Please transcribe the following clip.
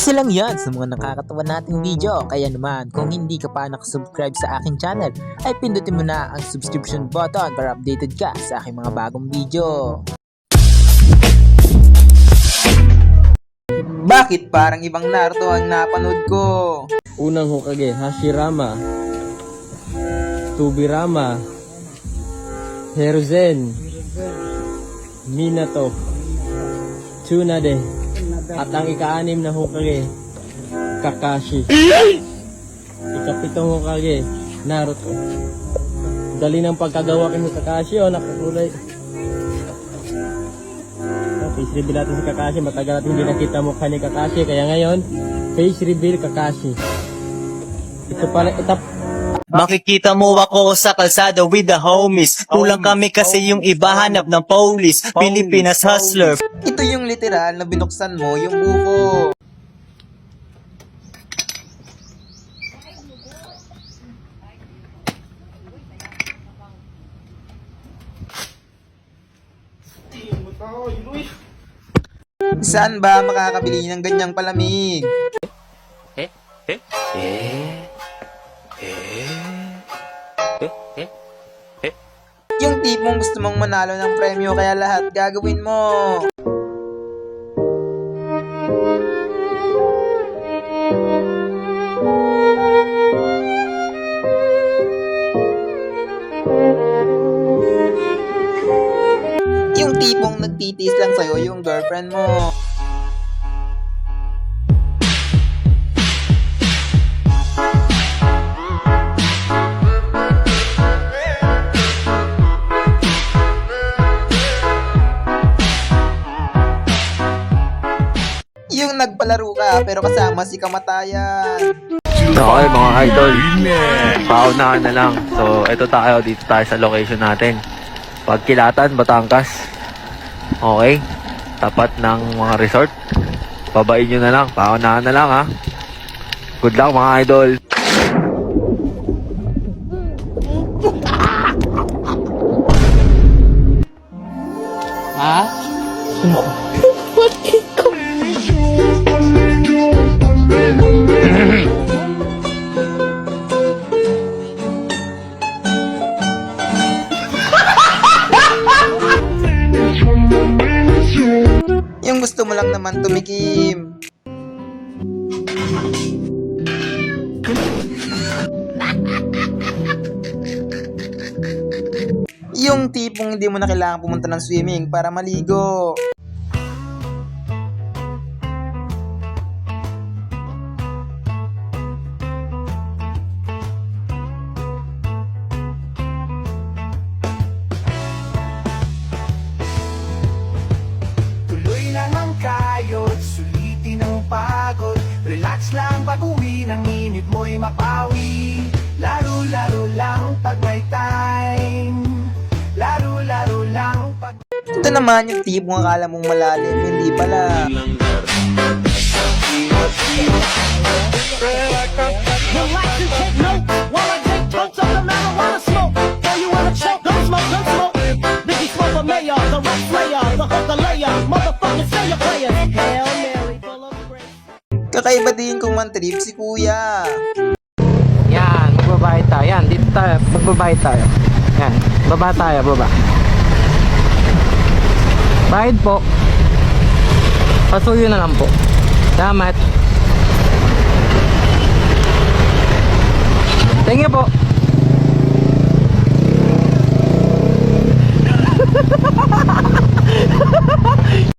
Isa lang yan sa mga nakakatawa nating video. Kaya naman, kung hindi ka pa nakasubscribe sa aking channel, ay pindutin mo na ang subscription button para updated ka sa aking mga bagong video. Bakit parang ibang Naruto ang napanood ko? Unang Hokage, Hashirama, Tobirama, Hiruzen, Minato, Tsunade, at ang ika-6 na Hokage, Kakashi. Ika-7 Hokage, Naruto. Dali ng pagkagawa kay Kakashi, nakakulay. Face reveal natin si Kakashi, matagal natin hindi nakita mukha ni Kakashi, kaya ngayon, face reveal Kakashi. Ito pala, Makikita mo ako sa kalsada with the homies. Kulang kami kasi yung iba hanap ng police. Pilipinas hustler. Ito yung literal na binuksan mo yung buko. Saan ba makakabili ng ganyang palamig? Yung tipong gusto mong manalo ng premyo kaya lahat gagawin mo. Yung tipong nagtitiis lang sa'yo yung girlfriend mo. Yung nagpalaro ka pero kasama si kamatayan. Okay mga idol, paunahan na lang. So ito tayo, dito tayo sa location natin, Pagkilatan, Batangas. Okay, tapat ng mga resort. Babain nyo na lang, paunahan na lang ha. Good luck mga idol. ha? Yung gusto mo lang naman tumikim. Yung tipong hindi mo na kailangan pumunta ng swimming para maligo. Tuloy lang ang kayod, sulitin ang pagod. Relax lang pag-uwi ng init mo'y mapawi. Laro-laro lang pag may time. Laro-laro lang pag... Ito naman yung tipong akala mong malalim, hindi pala. Relax and take note while I take totes of the marijuana smoke. Throw you in a choke, don't smoke, don't smoke. Biggie Smoke the mayor, the rap slayer, the hooker layer, motherfucking failure player. Hail Mary, full of grace. Kakaiba din kung man-trip si kuya. Yan, magbabayad tayo. Yan, dito tayo, magbabayad tayo. Yan, baba tayo, baba. Bayad po. Pasuyo na lang po. Salamat. Thank you po.